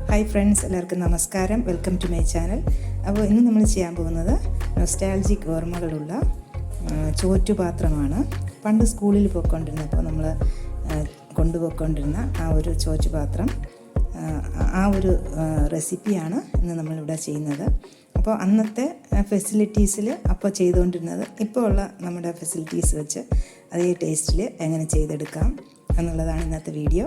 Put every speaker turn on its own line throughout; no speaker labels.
Hi friends, എല്ലാവർക്കും നമസ്കാരം. Welcome to my channel. അപ്പോൾ ഇന്ന് നമ്മൾ ചെയ്യാൻ പോകുന്നത് നൊസ്റ്റാൾജിക് ഓർമ്മകളുള്ള ചോറ്റുപാത്രമാണ്. പണ്ട് സ്കൂളിൽ പോയിക്കൊണ്ടിരുന്നപ്പോൾ നമ്മൾ കൊണ്ടുപോയിക്കൊണ്ടിരുന്ന ആ ഒരു ചോറ്റുപാത്രം, ആ ഒരു റെസിപ്പിയാണ് ഇന്ന് നമ്മളിവിടെ ചെയ്യുന്നത്. അപ്പോൾ അന്നത്തെ ഫെസിലിറ്റീസിൽ അപ്പോൾ ചെയ്തുകൊണ്ടിരുന്നത് ഇപ്പോൾ ഉള്ള നമ്മുടെ ഫെസിലിറ്റീസ് വെച്ച് അതേ ടേസ്റ്റിൽ എങ്ങനെ ചെയ്തെടുക്കാം എന്നുള്ളതാണ് ഇന്നത്തെ വീഡിയോ.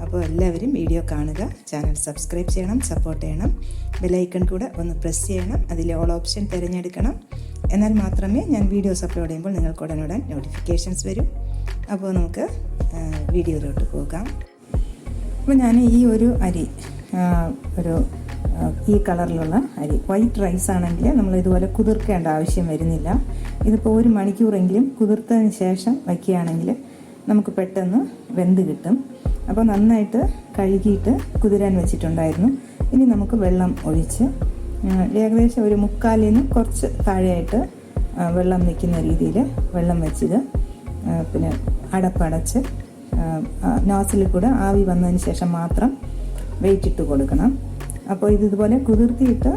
അപ്പോൾ എല്ലാവരും വീഡിയോ കാണുക, ചാനൽ സബ്സ്ക്രൈബ് ചെയ്യണം, സപ്പോർട്ട് ചെയ്യണം, ബെല്ലൈക്കൺ കൂടെ ഒന്ന് പ്രസ് ചെയ്യണം, അതിൽ ഓൾ ഓപ്ഷൻ തിരഞ്ഞെടുക്കണം. എന്നാൽ മാത്രമേ ഞാൻ വീഡിയോസ് അപ്ലോഡ് ചെയ്യുമ്പോൾ നിങ്ങൾക്ക് ഉടനുടൻ നോട്ടിഫിക്കേഷൻസ് വരും. അപ്പോൾ നമുക്ക് വീഡിയോയിലോട്ട് പോകാം. അപ്പോൾ ഞാൻ ഈ ഒരു അരി, ഈ കളറിലുള്ള അരി, വൈറ്റ് റൈസ് ആണെങ്കിൽ നമ്മൾ ഇതുപോലെ കുതിർക്കേണ്ട ആവശ്യം വരുന്നില്ല. ഇതിപ്പോൾ 1 മണിക്കൂറെങ്കിലും കുതിർത്തതിന് ശേഷം വയ്ക്കുകയാണെങ്കിൽ നമുക്ക് പെട്ടെന്ന് വെന്ത് കിട്ടും. അപ്പോൾ നന്നായിട്ട് കഴുകിയിട്ട് കുതിരാൻ വെച്ചിട്ടുണ്ടായിരുന്നു. ഇനി നമുക്ക് വെള്ളം ഒഴിച്ച് ഏകദേശം ഒരു 3/4 കുറച്ച് താഴെയായിട്ട് വെള്ളം നിൽക്കുന്ന രീതിയിൽ വെള്ളം വെച്ചിത് പിന്നെ അടപ്പടച്ച് നോസിലിൽ കൂടെ ആവി വന്നതിന് ശേഷം മാത്രം വെയിറ്റ് ഇട്ട് കൊടുക്കണം. അപ്പോൾ ഇതുപോലെ കുതിർത്തിയിട്ട്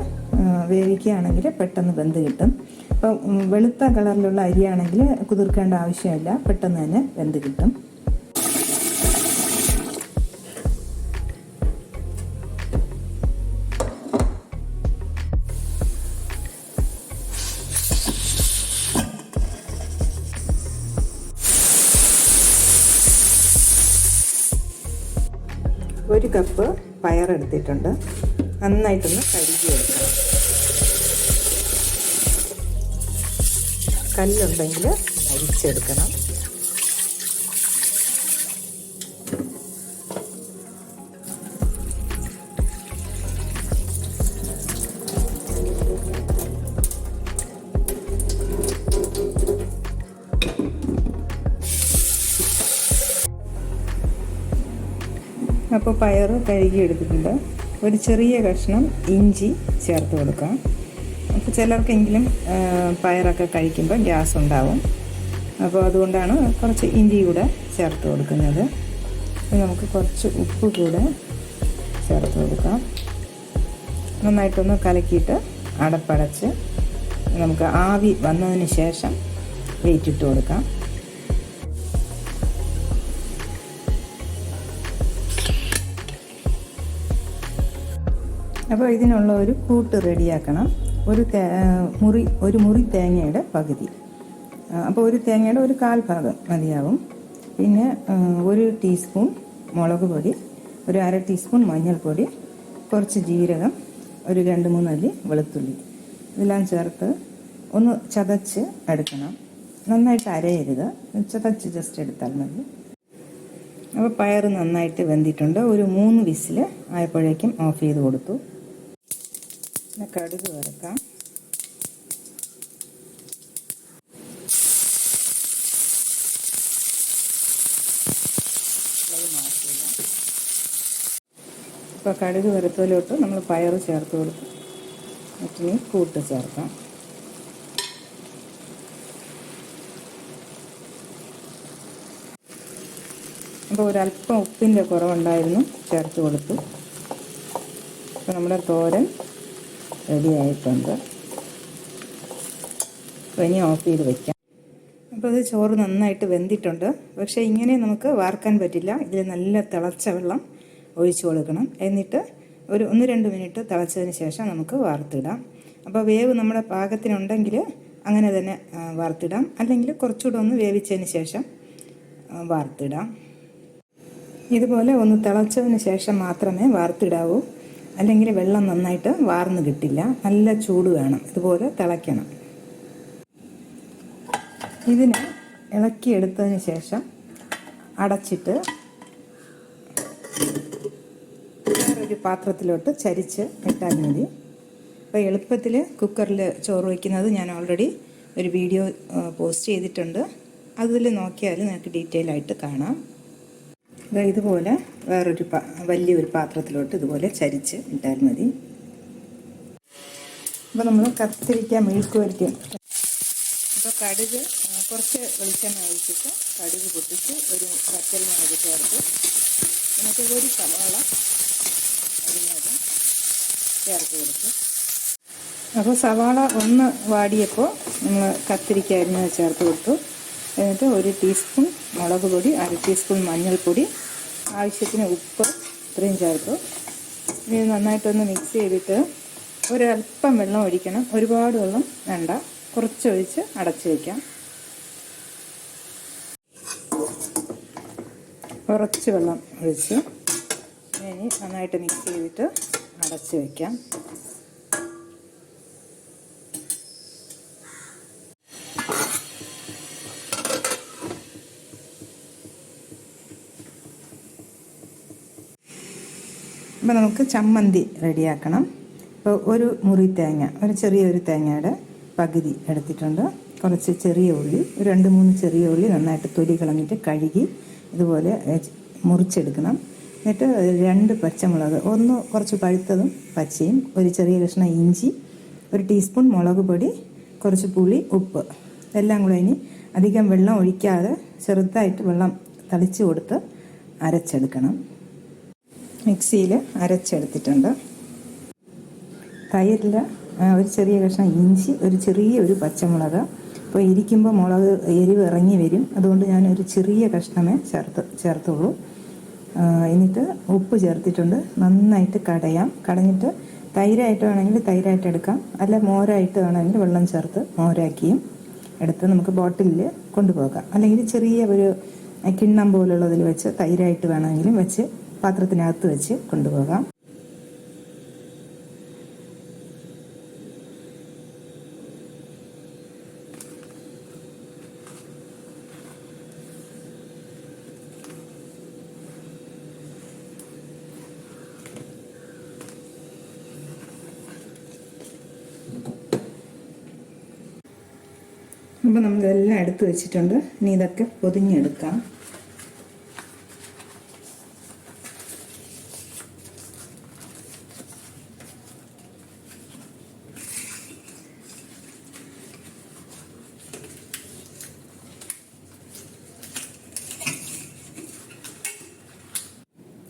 വേവിക്കുകയാണെങ്കിൽ പെട്ടെന്ന് വെന്ത് കിട്ടും. അപ്പോൾ വെളുത്ത കളറിലുള്ള അരിയാണെങ്കിൽ കുതിർക്കേണ്ട ആവശ്യമില്ല, പെട്ടെന്ന് തന്നെ വെന്ത് കിട്ടും. ഒരു കപ്പ് പയറെടുത്തിട്ടുണ്ട്. നന്നായിട്ടൊന്ന് കഴുകിയെടുക്കണം. കല്ലുണ്ടെങ്കിൽ അരിച്ചെടുക്കണം. അപ്പോൾ പയർ കഴുകിയെടുത്തിട്ടുണ്ട്. ഒരു ചെറിയ കഷ്ണം ഇഞ്ചി ചേർത്ത് കൊടുക്കാം. അപ്പോൾ ചിലർക്കെങ്കിലും പയറൊക്കെ കഴിക്കുമ്പോൾ ഗ്യാസ് ഉണ്ടാവും. അപ്പോൾ അതുകൊണ്ടാണ് കുറച്ച് ഇഞ്ചി കൂടെ ചേർത്ത് കൊടുക്കുന്നത്. നമുക്ക് കുറച്ച് ഉപ്പ് കൂടെ ചേർത്ത് കൊടുക്കാം. നന്നായിട്ടൊന്ന് കലക്കിയിട്ട് അടപ്പടച്ച് നമുക്ക് ആവി വന്നതിന് ശേഷം വെയിറ്റ് ഇട്ട് കൊടുക്കാം. അപ്പോൾ ഇതിനുള്ള ഒരു കൂട്ട് റെഡിയാക്കണം. ഒരു മുറി തേങ്ങയുടെ പകുതി. അപ്പോൾ ഒരു തേങ്ങയുടെ ഒരു 1/4 ഭാഗം മതിയാവും. പിന്നെ 1 ടീസ്പൂൺ മുളക് പൊടി, ഒരു 1/2 ടീസ്പൂൺ മഞ്ഞൾപ്പൊടി, കുറച്ച് ജീരകം, ഒരു 2-3 അല്ലി വെളുത്തുള്ളി, ഇതെല്ലാം ചേർത്ത് ഒന്ന് ചതച്ച് എടുക്കണം. നന്നായിട്ട് അരയരുത്, ചതച്ച് ജസ്റ്റ് എടുത്താൽ മതി. അപ്പോൾ പയർ നന്നായിട്ട് വെന്തിട്ടുണ്ട്. ഒരു 3 വിസിൽ ആയപ്പോഴേക്കും ഓഫ് ചെയ്ത് കൊടുത്തു. പിന്നെ കടുക് വറുക്കാം. ഇപ്പോൾ കടുക് വറുത്തതിലോട്ട് നമ്മൾ പയർ ചേർത്ത് കൊടുക്കും. മറ്റേ കൂട്ട് ചേർക്കാം. അപ്പോൾ ഒരല്പം ഉപ്പിൻ്റെ കുറവുണ്ടായിരുന്നു, ചേർത്ത് കൊടുത്തു. അപ്പോൾ നമ്മുടെ തോരൻ റെഡി ആയിട്ടുണ്ട്. അപ്പോൾ ഇനി ഓഫ് ചെയ്ത് വയ്ക്കാം. അപ്പോൾ ഇത് ചോറ് നന്നായിട്ട് വെന്തിട്ടുണ്ട്. പക്ഷേ ഇങ്ങനെ നമുക്ക് വാർക്കാൻ പറ്റില്ല. ഇതിൽ നല്ല തിളച്ച വെള്ളം ഒഴിച്ചു കൊടുക്കണം. എന്നിട്ട് ഒരു 1-2 മിനിറ്റ് തിളച്ചതിന് ശേഷം നമുക്ക് വാർത്തിടാം. അപ്പോൾ വേവ് നമ്മുടെ പാകത്തിനുണ്ടെങ്കിൽ അങ്ങനെ തന്നെ വാർത്തിടാം. അല്ലെങ്കിൽ കുറച്ചുകൂടെ ഒന്ന് വേവിച്ചതിന് ശേഷം വാർത്തിടാം. ഇതുപോലെ ഒന്ന് തിളച്ചതിന് ശേഷം മാത്രമേ വാർത്തിടാവൂ. അല്ലെങ്കിൽ വെള്ളം നന്നായിട്ട് വാർന്ന് കിട്ടില്ല. നല്ല ചൂട് വേണം, ഇതുപോലെ തിളയ്ക്കണം. ഇതിനെ ഇളക്കിയെടുത്തതിന് ശേഷം അടച്ചിട്ട് വേറൊരു പാത്രത്തിലോട്ട് ചരിച്ച് ഇട്ടാൽ മതി. അപ്പോൾ എളുപ്പത്തിൽ കുക്കറിൽ ചോറ് വയ്ക്കുന്നത് ഞാൻ ഓൾറെഡി ഒരു വീഡിയോ പോസ്റ്റ് ചെയ്തിട്ടുണ്ട്. അതിൽ നോക്കിയാൽ നിങ്ങൾക്ക് ഡീറ്റെയിൽ ആയിട്ട് കാണാം. ഇതുപോലെ വേറൊരു വലിയൊരു പാത്രത്തിലോട്ട് ഇതുപോലെ ചരിച്ച് ഇട്ടാൽ മതി. അപ്പോൾ നമ്മൾ കത്തിരിക്ക മെഴുക്ക് വരട്ടി. അപ്പോൾ കടുക് കുറച്ച് വെളിച്ചെണ്ണ ഒഴിച്ചിട്ട് കടുക് പൊട്ടിച്ച് ഒരു വറ്റൽമുളക് ചേർത്ത് നമുക്ക് 1 സവാള അരിഞ്ഞത് ചേർത്ത് കൊടുത്തു. അപ്പോൾ സവാള ഒന്ന് വാടിയപ്പോൾ നമ്മൾ കത്തിരിക്ക അരിഞ്ഞത് ചേർത്ത് കൊടുത്തു. എന്നിട്ട് 1 ടീസ്പൂൺ മുളക് പൊടി, 1/2 ടീസ്പൂൺ മഞ്ഞൾപ്പൊടി, ആവശ്യത്തിന് ഉപ്പ് ഇത്രയും ചേർത്തു. ഇത് നന്നായിട്ടൊന്ന് മിക്സ് ചെയ്തിട്ട് ഒരല്പം വെള്ളം ഒഴിക്കണം. ഒരുപാട് വെള്ളം വേണ്ട, കുറച്ചൊഴിച്ച് അടച്ചു വയ്ക്കാം. കുറച്ച് വെള്ളം ഒഴിച്ച് ഇനി നന്നായിട്ട് മിക്സ് ചെയ്തിട്ട് അടച്ചു വയ്ക്കാം. അപ്പോൾ നമുക്ക് ചമ്മന്തി റെഡിയാക്കണം. ഇപ്പോൾ ഒരു മുറി തേങ്ങ, ചെറിയൊരു തേങ്ങയുടെ പകുതി എടുത്തിട്ടുണ്ട്. കുറച്ച് ചെറിയ ഉള്ളി, 2-3 ചെറിയ ഉള്ളി നന്നായിട്ട് തൊലി കളഞ്ഞിട്ട് കഴുകി ഇതുപോലെ മുറിച്ചെടുക്കണം. എന്നിട്ട് 2 പച്ചമുളക്, ഒന്ന് കുറച്ച് പഴുത്തതും പച്ചയും, ഒരു ചെറിയ കഷ്ണം ഇഞ്ചി, 1 ടീസ്പൂൺ മുളക് പൊടി, കുറച്ച് പുളി, ഉപ്പ് എല്ലാം കൂടെ ഇനി അധികം വെള്ളം ഒഴിക്കാതെ ചെറുതായിട്ട് വെള്ളം തളിച്ച് കൊടുത്ത് അരച്ചെടുക്കണം. മിക്സിയിൽ അരച്ചെടുത്തിട്ടുണ്ട്. തൈരിൽ ഒരു ചെറിയ കഷ്ണം ഇഞ്ചി, ഒരു ചെറിയൊരു പച്ചമുളക്. അപ്പോൾ ഇരിക്കുമ്പോൾ മുളക് എരിവ് ഇറങ്ങി വരും, അതുകൊണ്ട് ഞാനൊരു ചെറിയ കഷ്ണമേ ചേർത്തുള്ളൂ. എന്നിട്ട് ഉപ്പ് ചേർത്തിട്ടുണ്ട്. നന്നായിട്ട് കടഞ്ഞിട്ട് തൈരായിട്ട് വേണമെങ്കിൽ തൈരായിട്ട് എടുക്കാം, അല്ല മോരായിട്ട് വേണമെങ്കിൽ വെള്ളം ചേർത്ത് മോരാക്കിയും എടുത്ത് നമുക്ക് ബോട്ടിലിൽ കൊണ്ടുപോകാം. അല്ലെങ്കിൽ ചെറിയ ഒരു കിണ്ണം പോലുള്ളതിൽ വെച്ച് തൈരായിട്ട് വേണമെങ്കിലും വെച്ച് പാത്രത്തിനകത്ത് വെച്ച് കൊണ്ടുപോകാം. അപ്പോൾ നമ്മളിതെല്ലാം എടുത്ത് വെച്ചിട്ടുണ്ട്. ഇനി ഇതൊക്കെ പൊതിഞ്ഞെടുക്കാം.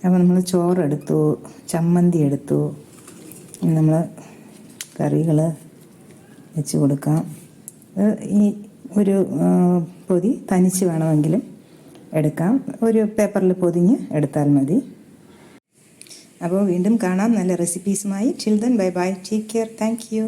അപ്പോൾ നമ്മൾ ചോറെടുത്തു, ചമ്മന്തി എടുത്തു, നമ്മൾ കറികൾ വെച്ച് കൊടുക്കാം. ഈ ഒരു പൊതി തനിച്ച് വേണമെങ്കിലും എടുക്കാം, ഒരു പേപ്പറിൽ പൊതിഞ്ഞ് എടുത്താൽ മതി. അപ്പോൾ വീണ്ടും കാണാം നല്ല റെസിപ്പീസുമായി. Till then bye bye, take care, thank U.